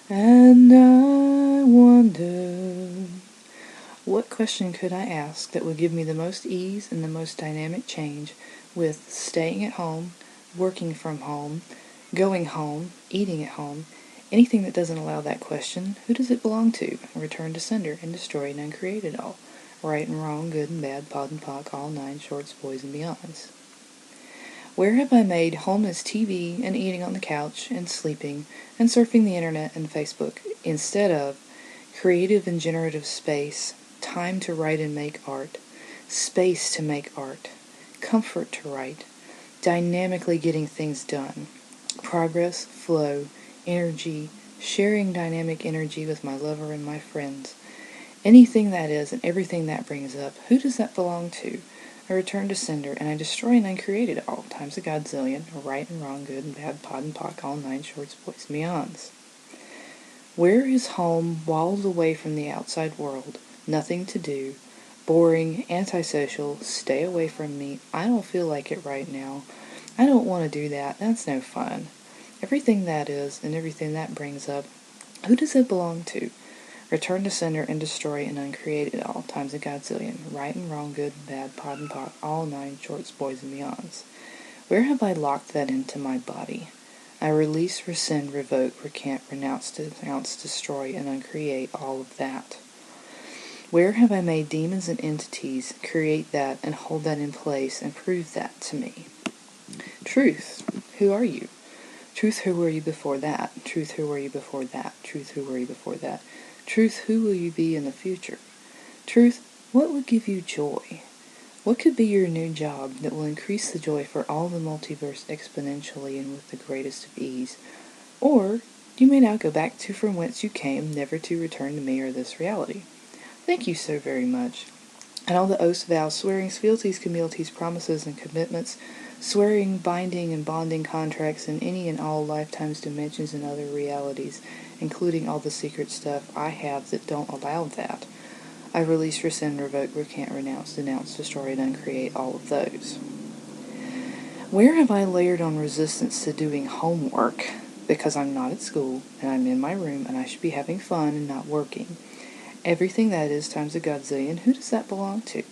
And I wonder, what question could I ask that would give me the most ease and the most dynamic change with staying at home, working from home, going home, eating at home, anything that doesn't allow that question? Who does it belong to? Return to sender and destroy and uncreate it all. Right and wrong, good and bad, pod and pock, all nine shorts, boys and beyonds. Where have I made home as TV and eating on the couch and sleeping and surfing the internet and Facebook instead of creative and generative space, time to write and make art, space to make art, comfort to write, dynamically getting things done, progress, flow, energy, sharing dynamic energy with my lover and my friends. Anything that is and everything that brings up, who does that belong to? I return to sender, and I destroy and uncreate it all, times a godzillion, right and wrong, good and bad, pod and pock, all nine shorts, boys and beyonds. Where is home, walled away from the outside world, nothing to do, boring, antisocial, stay away from me, I don't feel like it right now, I don't want to do that, that's no fun. Everything that is, and everything that brings up, who does it belong to? Return to sender and destroy and uncreate it all, times a godzillion, right and wrong, good and bad, pod and pock, all nine shorts, boys and beyonds. Where have I locked that into my body? I release, rescind, revoke, recant, renounce, denounce, destroy, and uncreate all of that. Where have I made demons and entities create that and hold that in place and prove that to me? Truth, who are you? Truth, who were you before that? Truth, who were you before that? Truth, who were you before that? Truth, who will you be in the future? Truth, what would give you joy? What could be your new job that will increase the joy for all the multiverse exponentially and with the greatest of ease? Or you may now go back to from whence you came, never to return to me or this reality. Thank you so very much. And all the oaths, vows, swearings, fealties, communities, promises, and commitments, swearing, binding, and bonding contracts in any and all lifetimes, dimensions, and other realities, including all the secret stuff I have that don't allow that. I release, rescind, revoke, recant, renounce, denounce, destroy, and uncreate all of those. Where have I layered on resistance to doing homework because I'm not at school and I'm in my room and I should be having fun and not working? Everything that is times a godzillion, who does that belong to?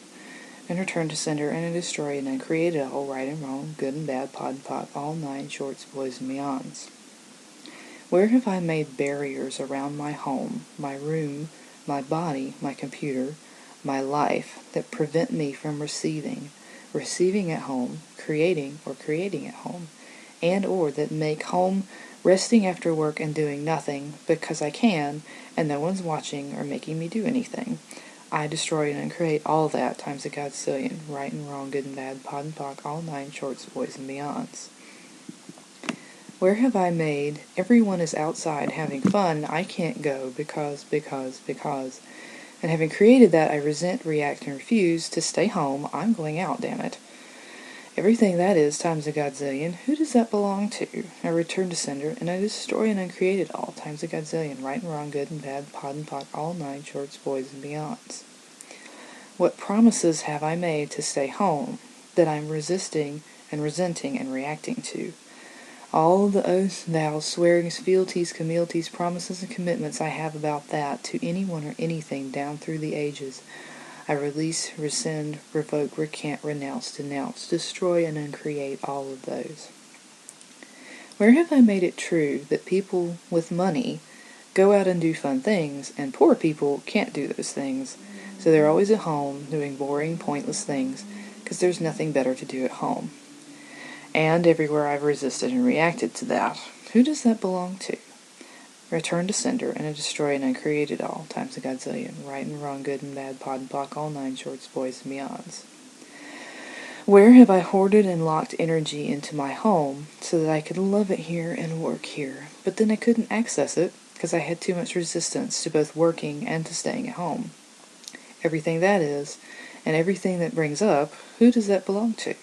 And return to sender and destroy and uncreate it all, right and wrong, good and bad, pod and pock, all nine shorts, boys and beyonds. Where have I made barriers around my home, my room, my body, my computer, my life that prevent me from receiving at home, creating at home, and or that make home resting after work and doing nothing because I can and no one's watching or making me do anything? I destroy and uncreate all that times a godzillion, right and wrong, good and bad, pod and pock, all nine shorts, boys and beyonds. Where have I made everyone is outside having fun, I can't go because, and having created that, I resent, react, and refuse to stay home, I'm going out, damn it. Everything that is times a godzillion, who does that belong to? I return to sender, and I destroy and uncreate it all, times a godzillion, right and wrong, good and bad, pod and pock, all nine shorts, boys and beyonds. What promises have I made to stay home that I'm resisting and resenting and reacting to? All the oaths, vows, swearings, fealties, communities, promises, and commitments I have about that to anyone or anything down through the ages, I release, rescind, revoke, recant, renounce, denounce, destroy, and uncreate all of those. Where have I made it true that people with money go out and do fun things, and poor people can't do those things, so they're always at home doing boring, pointless things, because there's nothing better to do at home? And everywhere I've resisted and reacted to that, who does that belong to? Return to sender, and I destroy and uncreate it all, times a godzillion, right and wrong, good and bad, pod and pock, all nine shorts, boys and beyonds. Where have I hoarded and locked energy into my home so that I could love it here and work here, but then I couldn't access it because I had too much resistance to both working and to staying at home? Everything that is, and everything that brings up, who does that belong to?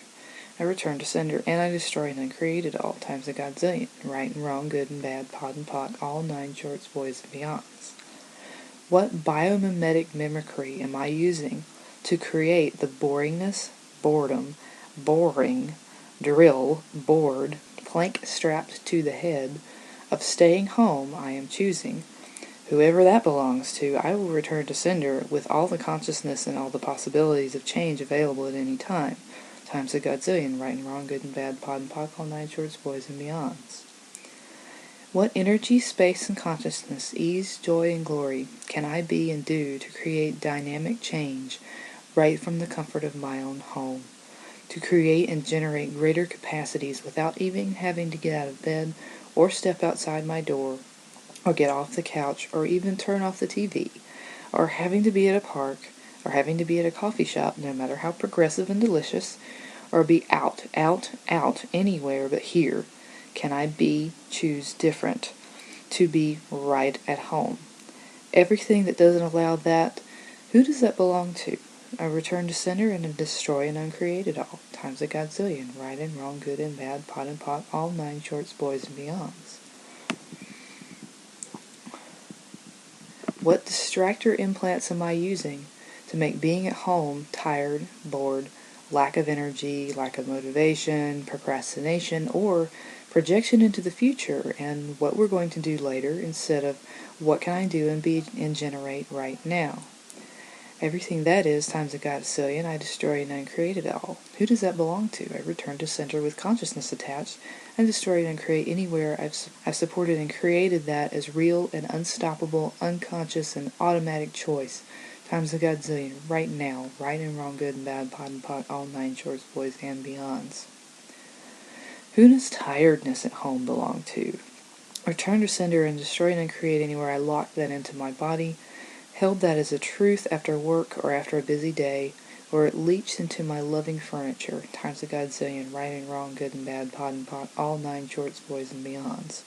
I return to sender, and I destroy and uncreate it all, times a godzillion, right and wrong, good and bad, pod and pock, all nine shorts, boys and beyonds. What biomimetic mimicry am I using to create the boringness, boredom, boring, drill, bored, plank strapped to the head of staying home I am choosing. Whoever that belongs to, I will return to sender with all the consciousness and all the possibilities of change available at any time. Times a godzillion, right and wrong, good and bad, pod and pock, all nine shorts, boys and beyonds. What energy, space, and consciousness, ease, joy, and glory can I be and do to create dynamic change right from the comfort of my own home? To create and generate greater capacities without even having to get out of bed or step outside my door or get off the couch or even turn off the TV or having to be at a park or having to be at a coffee shop, no matter how progressive and delicious, or be out, anywhere but here. Can I choose different, to be right at home? Everything that doesn't allow that, who does that belong to? I return to center and destroy and uncreate it all. Times a godzillion, right and wrong, good and bad, pot and pot, all nine shorts, boys and beyonds. What distractor implants am I using to make being at home tired, bored, lack of energy, lack of motivation, procrastination, or projection into the future and what we're going to do later instead of what can I do and be and generate right now? Everything that is times a godzillion, I destroy and uncreate it all. Who does that belong to? I return to center with consciousness attached and destroy and uncreate anywhere I've supported and created that as real and unstoppable, unconscious, and automatic choice. Times a godzillion, right now, right and wrong, good and bad, pot and pot, all nine shorts, boys and beyonds. Who does tiredness at home belong to? Return to sender and destroy and uncreate anywhere I lock that into my body, held that as a truth after work or after a busy day, or it leached into my loving furniture, times a godzillion, right and wrong, good and bad, pot and pot, all nine shorts, boys and beyonds.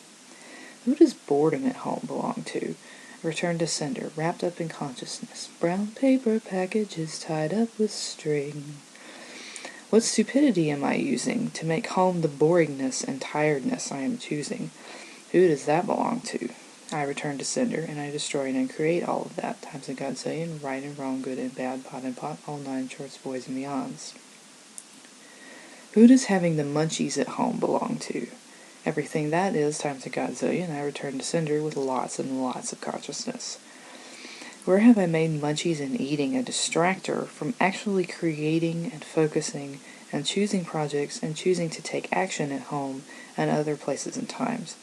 Who does boredom at home belong to? Return to sender, wrapped up in consciousness, brown paper packages tied up with string. What stupidity am I using to make home the boringness and tiredness I am choosing? Who does that belong to? I return to sender, and I destroy and uncreate all of that, times a godzillion, right and wrong, good and bad, pot and pot, all nine shorts, boys and beyonds. Who does having the munchies at home belong to? Everything that is, times a godzillion, I return to sender with lots and lots of consciousness. Where have I made munchies and eating a distractor from actually creating and focusing and choosing projects and choosing to take action at home and other places and times?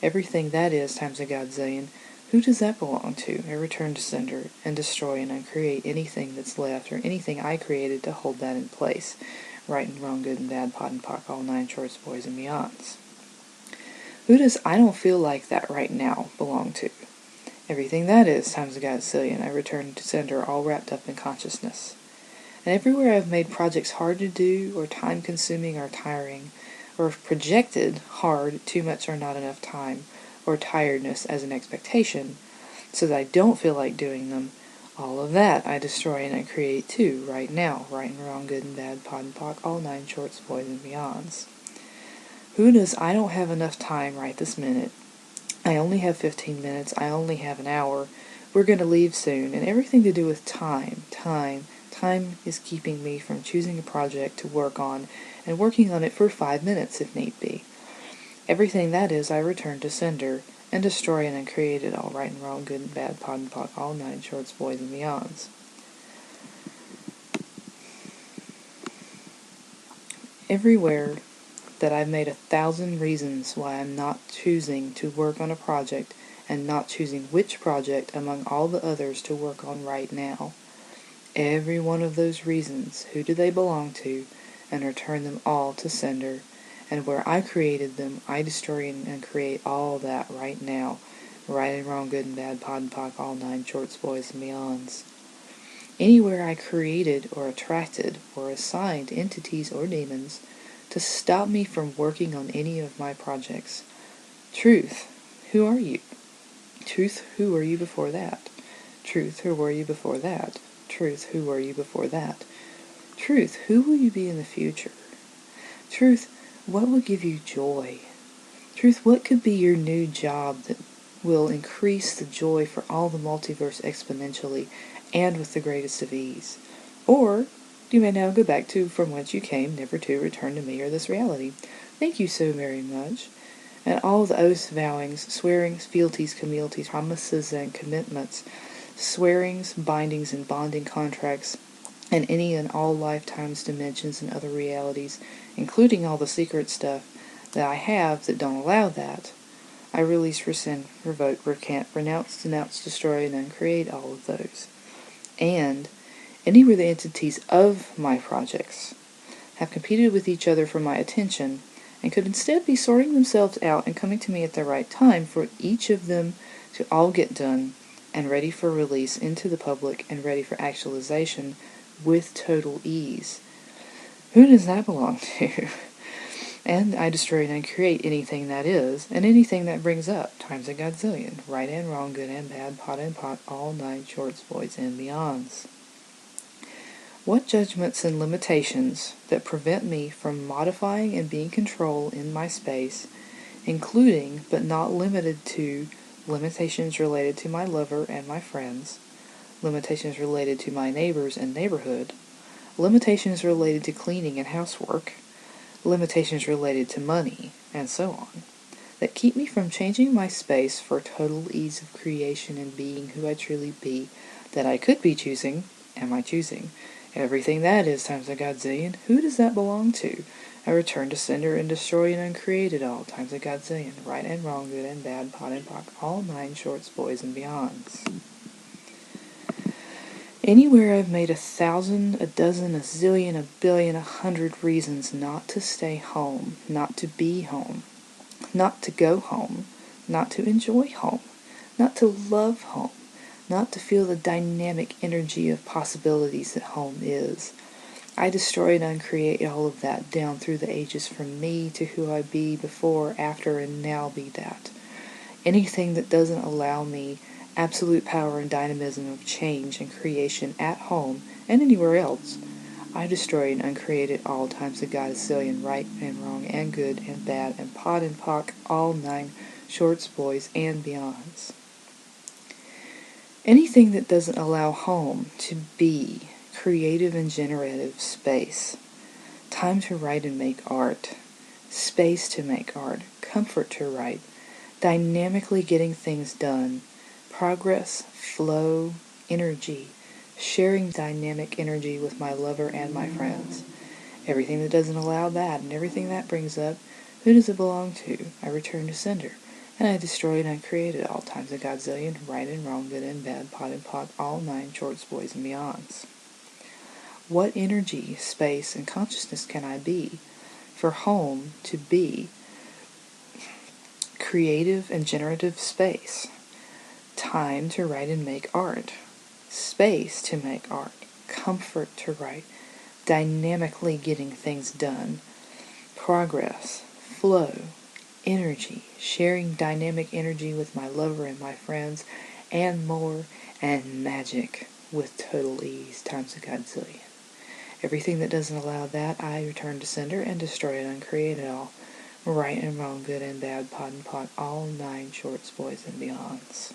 Everything that is times a godzillion, who does that belong to? I return to sender and destroy and uncreate anything that's left or anything I created to hold that in place. Right and wrong, good and bad, pot and pock, all nine shorts, boys and beyonds. Who does I don't feel like that right now belong to? Everything that is times a godzillion, I return to sender all wrapped up in consciousness. And everywhere I've made projects hard to do or time-consuming or tiring, or projected hard, too much or not enough time, or tiredness as an expectation, so that I don't feel like doing them, all of that I destroy and I create too, right now, right and wrong, good and bad, pot and pock, all nine shorts, boys and beyonds. Who does I don't have enough time right this minute? I only have 15 minutes, I only have an hour, we're going to leave soon, and everything to do with time is keeping me from choosing a project to work on and working on it for 5 minutes if need be. Everything that is, I return to sender and destroy and uncreate it all, right and wrong, good and bad, pot and pock, all nine shorts, boys and beyonds. Everywhere that I've made 1,000 reasons why I'm not choosing to work on a project and not choosing which project among all the others to work on right now. Every one of those reasons, who do they belong to, and return them all to sender, and where I created them, I destroy and create all that right now, right and wrong, good and bad, pot and pock, all nine shorts, boys and beyonds. Anywhere I created or attracted or assigned entities or demons to stop me from working on any of my projects. Truth, who are you? Truth, who were you before that? Truth, who were you before that? Truth, who were you before that? Truth, who will you be in the future? Truth, what will give you joy? Truth, what could be your new job that will increase the joy for all the multiverse exponentially and with the greatest of ease? Or you may now go back to from whence you came, never to return to me or this reality. Thank you so very much. and all the oaths, vowings, swearings, fealties, communities, promises, and commitments, swearings, bindings, and bonding contracts, and any and all lifetimes, dimensions, and other realities, including all the secret stuff that I have that don't allow that, I release, rescind, revoke, recant, renounce, denounce, destroy, and uncreate all of those. And anywhere the entities of my projects have competed with each other for my attention and could instead be sorting themselves out and coming to me at the right time for each of them to all get done and ready for release into the public and ready for actualization with total ease. Who does that belong to? And I destroy and uncreate anything that is, and anything that brings up, times a godzillion, right and wrong, good and bad, pot and pot, all nine shorts, voids, and beyonds. What judgments and limitations that prevent me from modifying and being control in my space, including but not limited to limitations related to my lover and my friends, limitations related to my neighbors and neighborhood, limitations related to cleaning and housework, limitations related to money, and so on, that keep me from changing my space for total ease of creation and being who I truly be, that I could be choosing, am I choosing? Everything that is times a godzillion, who does that belong to? I return to sender and destroy and uncreate it all, times a godzillion, right and wrong, good and bad, pot and pock, all nine shorts, boys, and beyonds. Anywhere I've made 1,000, a dozen, a zillion, a billion, 100 reasons not to stay home, not to be home, not to go home, not to enjoy home, not to love home, not to feel the dynamic energy of possibilities that home is. I destroy and uncreate all of that down through the ages from me to who I be before, after, and now be that. Anything that doesn't allow me absolute power and dynamism of change and creation at home and anywhere else, I destroy and uncreate it all times a godzillion, right and wrong and good and bad and pot and pock, all nine shorts, boys, and beyonds. Anything that doesn't allow home to be creative and generative space, time to write and make art, space to make art, comfort to write, dynamically getting things done, progress, flow, energy, sharing dynamic energy with my lover and my friends. Everything that doesn't allow that and everything that brings up, who does it belong to? I return to sender, and I destroy and uncreate it all times a godzillion, right and wrong, good and bad, pot and pot, all nine shorts, boys, and beyonds. What energy, space, and consciousness can I be for home to be creative and generative space, time to write and make art, space to make art, comfort to write, dynamically getting things done, progress, flow, energy, sharing dynamic energy with my lover and my friends, and more, and magic with total ease times a godzillion. Everything that doesn't allow that, I return to sender and destroy it, uncreate it all. Right and wrong, good and bad, pot and pot, all nine shorts, boys, and beyonds.